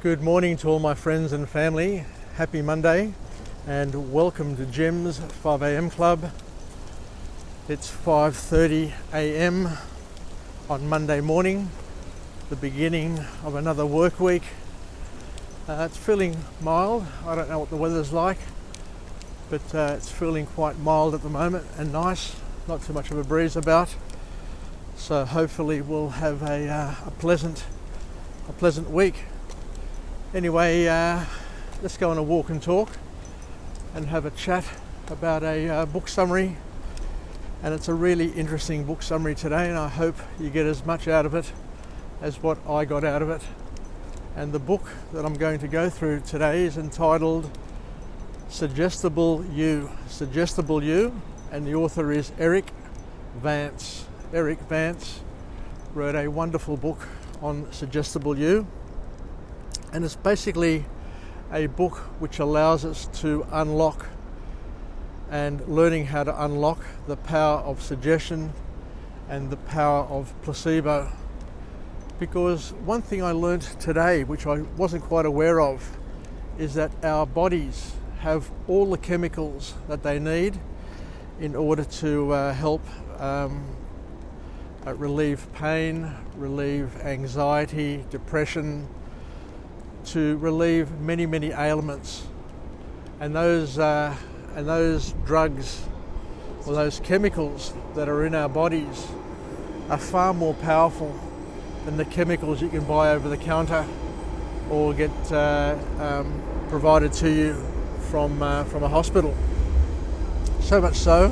Good morning to all my friends and family. Happy Monday and welcome to Jim's 5am Club. It's 5:30 a.m. on Monday morning, the beginning of another work week. It's feeling mild. I don't know what the weather's like, but it's feeling quite mild at the moment and nice. Not too much of a breeze about. So hopefully we'll have a pleasant week. Anyway, let's go on a walk and talk and have a chat about a book summary. And it's a really interesting book summary today, and I hope you get as much out of it as what I got out of it. And the book that I'm going to go through today is entitled Suggestable You. Suggestable You, and the author is Erick Vance. Erick Vance wrote a wonderful book on Suggestable You. And it's basically a book which allows us to unlock and learning how to unlock the power of suggestion and the power of placebo. Because one thing I learned today, which I wasn't quite aware of, is that our bodies have all the chemicals that they need in order to help relieve pain, relieve anxiety, depression, to relieve many ailments. And those drugs or those chemicals that are in our bodies are far more powerful than the chemicals you can buy over the counter or get provided to you from a hospital. So much so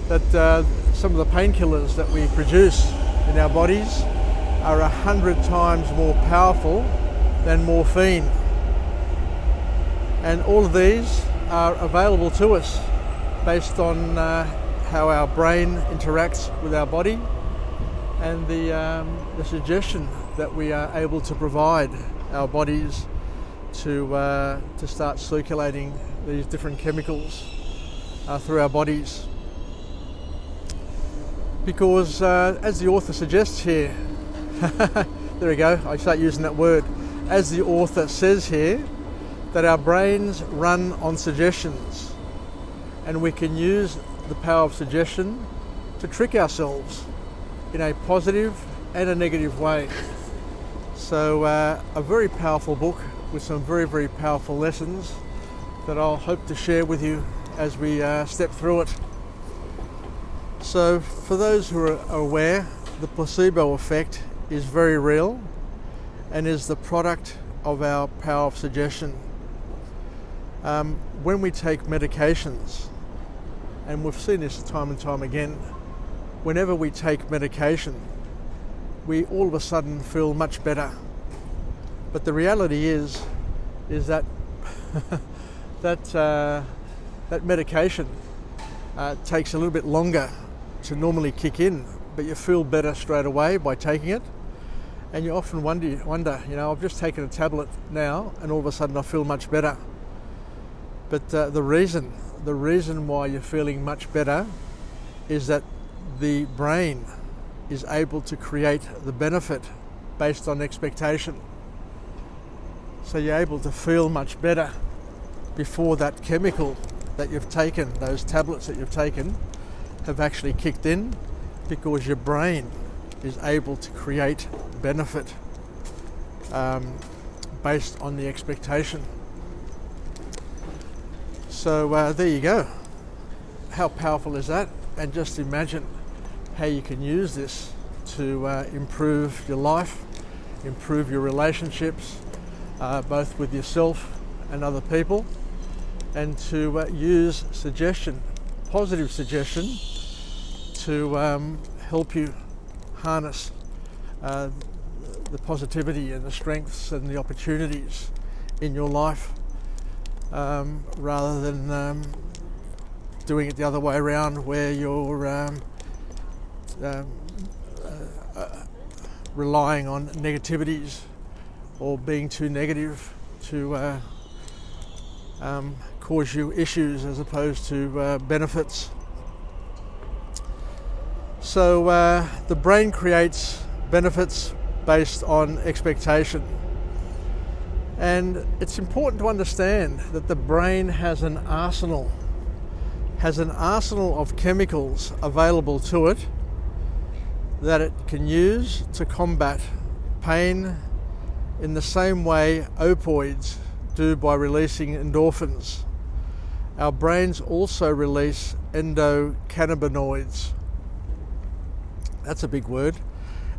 that some of the painkillers that we produce in our bodies are 100 times more powerful than morphine. And all of these are available to us based on how our brain interacts with our body and the suggestion that we are able to provide our bodies to start circulating these different chemicals through our bodies. Because as the author suggests here, there we go, I start using that word. As the author says here, that our brains run on suggestions, and we can use the power of suggestion to trick ourselves in a positive and a negative way. So a very powerful book with some very powerful lessons that I'll hope to share with you as we step through it. So for those who are aware, the placebo effect is very real and is the product of our power of suggestion. When we take medications, and we've seen this time and time again, whenever we take medication, we all of a sudden feel much better. But the reality is that that medication takes a little bit longer to normally kick in, but you feel better straight away by taking it. And you often wonder, I've just taken a tablet now and all of a sudden I feel much better. But the reason why you're feeling much better is that the brain is able to create the benefit based on expectation. So you're able to feel much better before that chemical that you've taken, those tablets that you've taken, have actually kicked in, because your brain is able to create benefit based on the expectation. So there you go. How powerful is that? And just imagine how you can use this to improve your life, improve your relationships, both with yourself and other people, and to use suggestion, positive suggestion, to help you harness the positivity and the strengths and the opportunities in your life, rather than doing it the other way around, where you're relying on negativities or being too negative to cause you issues as opposed to benefits. So the brain creates benefits based on expectation. And it's important to understand that the brain has an arsenal of chemicals available to it that it can use to combat pain in the same way opioids do by releasing endorphins. Our brains also release endocannabinoids. That's a big word.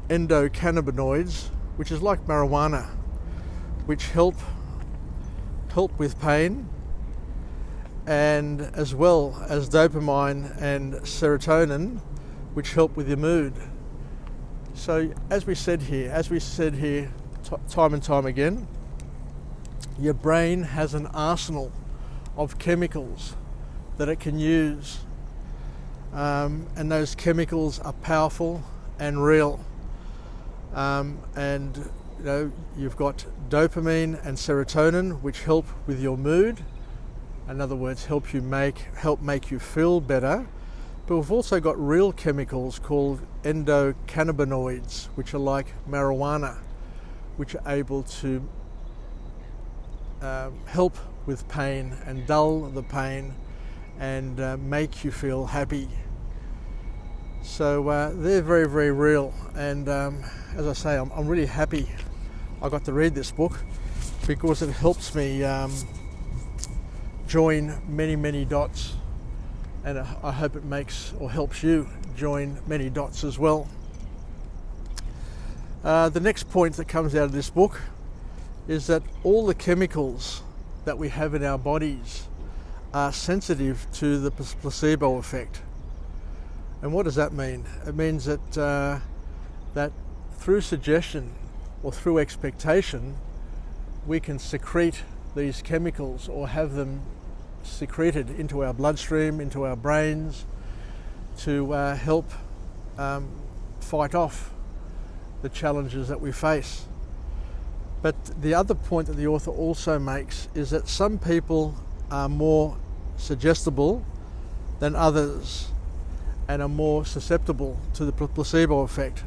Endocannabinoids, which is like marijuana, which help with pain, and as well as dopamine and serotonin, which help with your mood. So as we said here time and time again, your brain has an arsenal of chemicals that it can use, and those chemicals are powerful and real. And you've got dopamine and serotonin, which help with your mood. In other words, help make you feel better. But we've also got real chemicals called endocannabinoids, which are like marijuana, which are able to help with pain and dull the pain and make you feel happy. So they're very, very real. And as I say, I'm really happy I got to read this book, because it helps me join many, many dots. And I hope it helps you join many dots as well. The next point that comes out of this book is that all the chemicals that we have in our bodies are sensitive to the placebo effect. And what does that mean? It means that that through suggestion or through expectation, we can secrete these chemicals or have them secreted into our bloodstream, into our brains, to help fight off the challenges that we face. But the other point that the author also makes is that some people are more suggestible than others and are more susceptible to the placebo effect.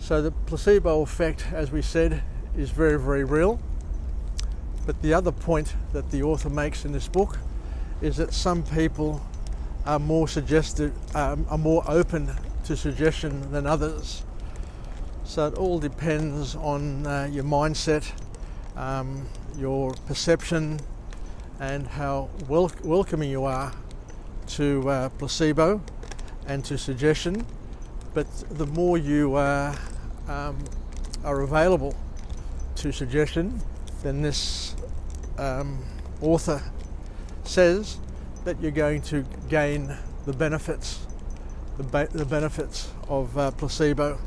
So the placebo effect, as we said, is very, very real. But the other point that the author makes in this book is that some people are more open to suggestion than others. So it all depends on your mindset, your perception, and how welcoming you are to placebo and to suggestion. But the more you are available to suggestion, then this author says that you're going to gain the benefits of placebo.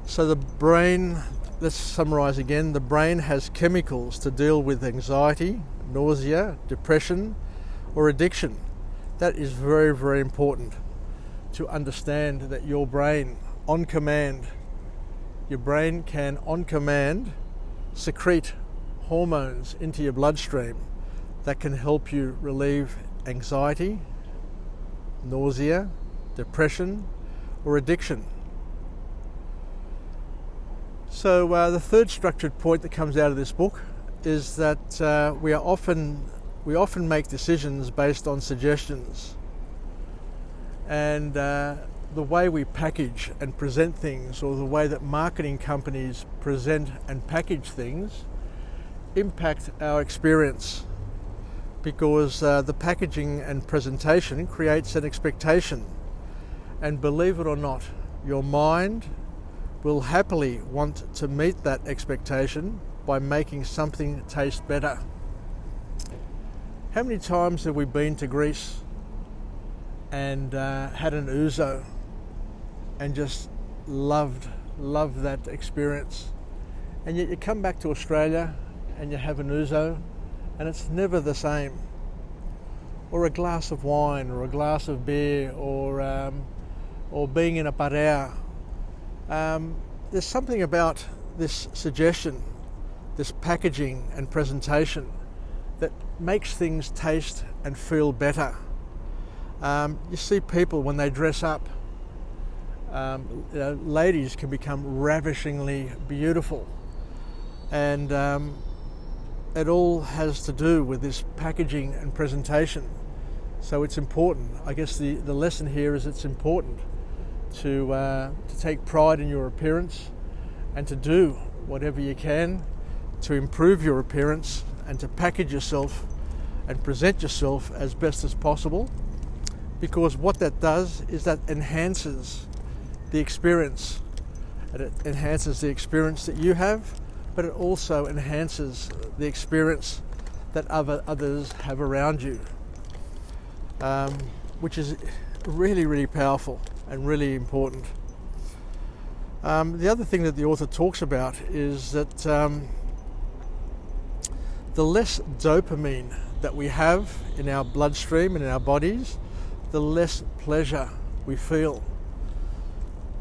So the brain, let's summarize again, the brain has chemicals to deal with anxiety, nausea, depression, or addiction. That is very, very important to understand, that your brain, on command, your brain can on command secrete hormones into your bloodstream that can help you relieve anxiety, nausea, depression, or addiction. So the third structured point that comes out of this book is that we often make decisions based on suggestions, and the way we package and present things, or the way that marketing companies present and package things, impact our experience, because the packaging and presentation creates an expectation. And believe it or not, your mind will happily want to meet that expectation by making something taste better. How many times have we been to Greece and had an ouzo and just loved that experience? And yet you come back to Australia and you have an ouzo and it's never the same. Or a glass of wine, or a glass of beer, or being in a pareo. There's something about this suggestion, this packaging and presentation, that makes things taste and feel better. You see people when they dress up, ladies can become ravishingly beautiful, And it all has to do with this packaging and presentation. So it's important. I guess the lesson here is it's important to take pride in your appearance and to do whatever you can to improve your appearance and to package yourself and present yourself as best as possible, because what that does is that enhances the experience. It enhances the experience that you have, but it also enhances the experience that others have around you, which is really, really powerful and really important. The other thing that the author talks about is that the less dopamine that we have in our bloodstream and in our bodies, the less pleasure we feel.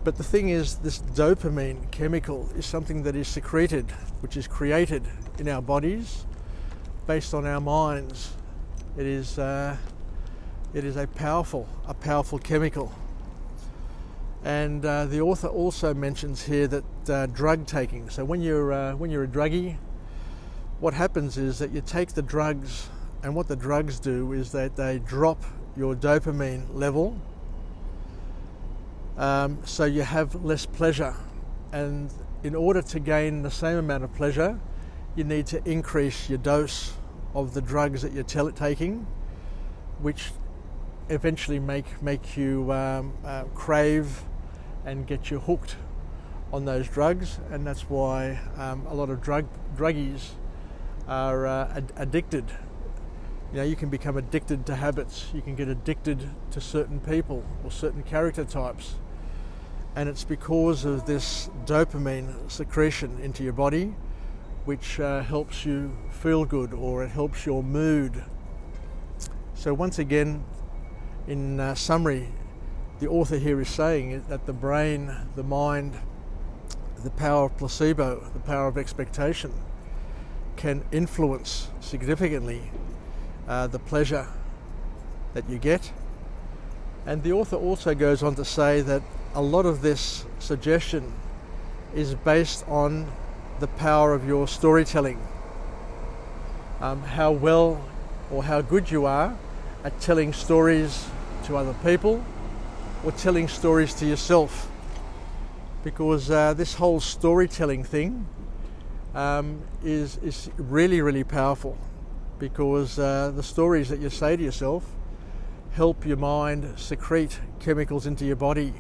But the thing is, this dopamine chemical is something that is secreted, which is created in our bodies based on our minds. It is a powerful chemical. And the author also mentions here that drug taking. So when you're a druggie, what happens is that you take the drugs, and what the drugs do is that they drop your dopamine level, so you have less pleasure. And in order to gain the same amount of pleasure, you need to increase your dose of the drugs that you're taking, which eventually make you crave and get you hooked on those drugs. And that's why a lot of druggies are addicted. You know, you can become addicted to habits. You can get addicted to certain people or certain character types. And it's because of this dopamine secretion into your body, which helps you feel good, or it helps your mood. So once again, in summary, the author here is saying that the brain, the mind, the power of placebo, the power of expectation, can influence significantly the pleasure that you get. And the author also goes on to say that a lot of this suggestion is based on the power of your storytelling, how well or how good you are at telling stories to other people or telling stories to yourself, because this whole storytelling thing is really, really powerful, because the stories that you say to yourself help your mind secrete chemicals into your body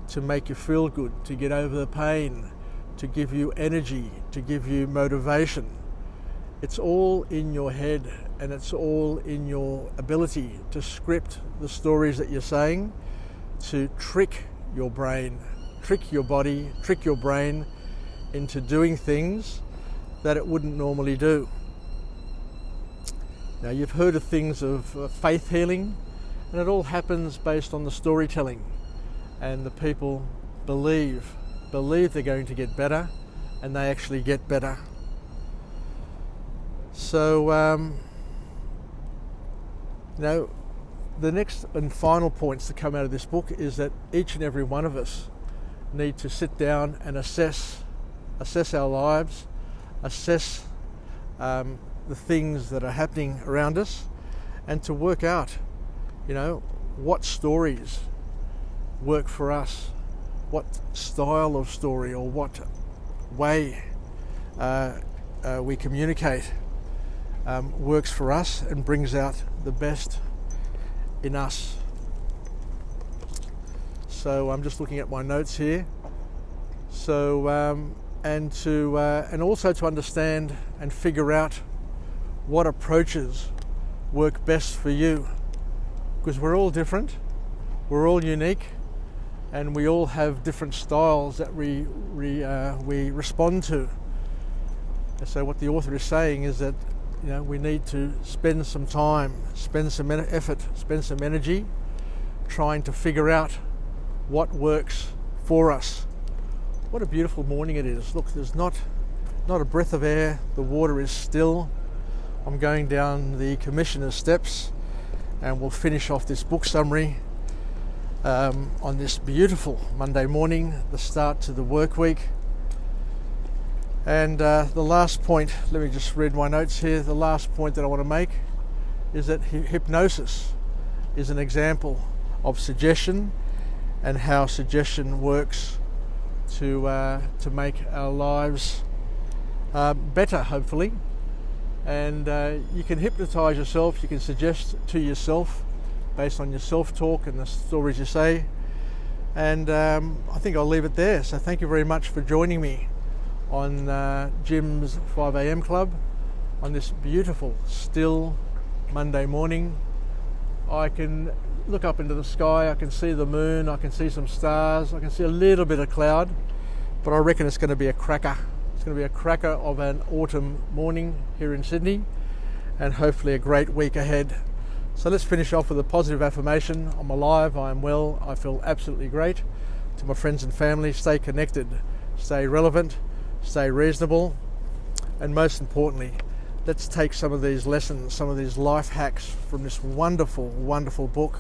to make you feel good, to get over the pain, to give you energy, to give you motivation. It's all in your head, and it's all in your ability to script the stories that you're saying, to trick your brain, trick your body, trick your brain into doing things that it wouldn't normally do. Now, you've heard of things of faith healing, and it all happens based on the storytelling. And the people believe they're going to get better, and they actually get better. So, the next and final points to come out of this book is that each and every one of us need to sit down and assess our lives, assess the things that are happening around us, and to work out, what stories work for us, what style of story or what way we communicate works for us and brings out the best in us. So I'm just looking at my notes here. So and also to understand and figure out what approaches work best for you, because we're all different, we're all unique, and we all have different styles that we respond to. And so what the author is saying is that we need to spend some time, spend some effort, spend some energy trying to figure out what works for us. What a beautiful morning it is. Look, there's not a breath of air. The water is still. I'm going down the commissioner's steps, and we'll finish off this book summary on this beautiful Monday morning, the start to the work week. And the last point, let me just read my notes here. The last point that I want to make is that hypnosis is an example of suggestion and how suggestion works to make our lives better, hopefully. And you can hypnotize yourself, you can suggest to yourself based on your self-talk and the stories you say. And I think I'll leave it there. So thank you very much for joining me on Jim's 5am Club on this beautiful, still Monday morning. I can look up into the sky, I can see the moon, I can see some stars, I can see a little bit of cloud, but I reckon it's going to be a cracker. It's going to be a cracker of an autumn morning here in Sydney, and hopefully a great week ahead. So let's finish off with a positive affirmation. I'm alive, I am well, I feel absolutely great. To my friends and family, stay connected, stay relevant, stay reasonable, and most importantly, let's take some of these lessons, some of these life hacks from this wonderful, wonderful book,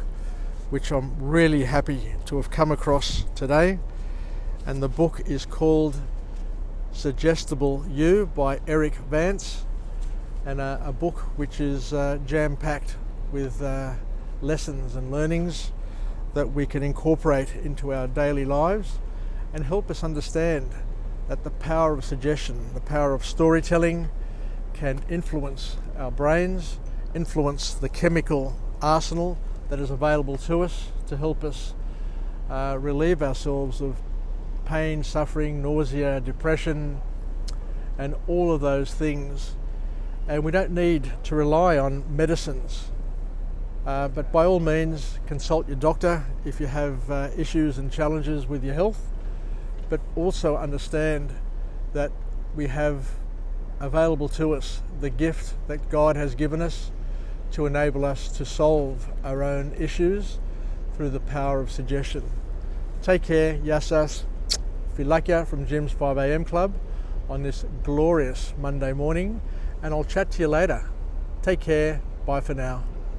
which I'm really happy to have come across today. And the book is called Suggestable You by Erick Vance, and a book which is jam-packed with lessons and learnings that we can incorporate into our daily lives and help us understand that the power of suggestion, the power of storytelling can influence our brains, influence the chemical arsenal that is available to us to help us relieve ourselves of pain, suffering, nausea, depression, and all of those things. And we don't need to rely on medicines, but by all means consult your doctor if you have issues and challenges with your health, but also understand that we have available to us the gift that God has given us to enable us to solve our own issues through the power of suggestion. Take care, Yassas, Filakya from Jim's 5am Club on this glorious Monday morning, and I'll chat to you later. Take care, bye for now.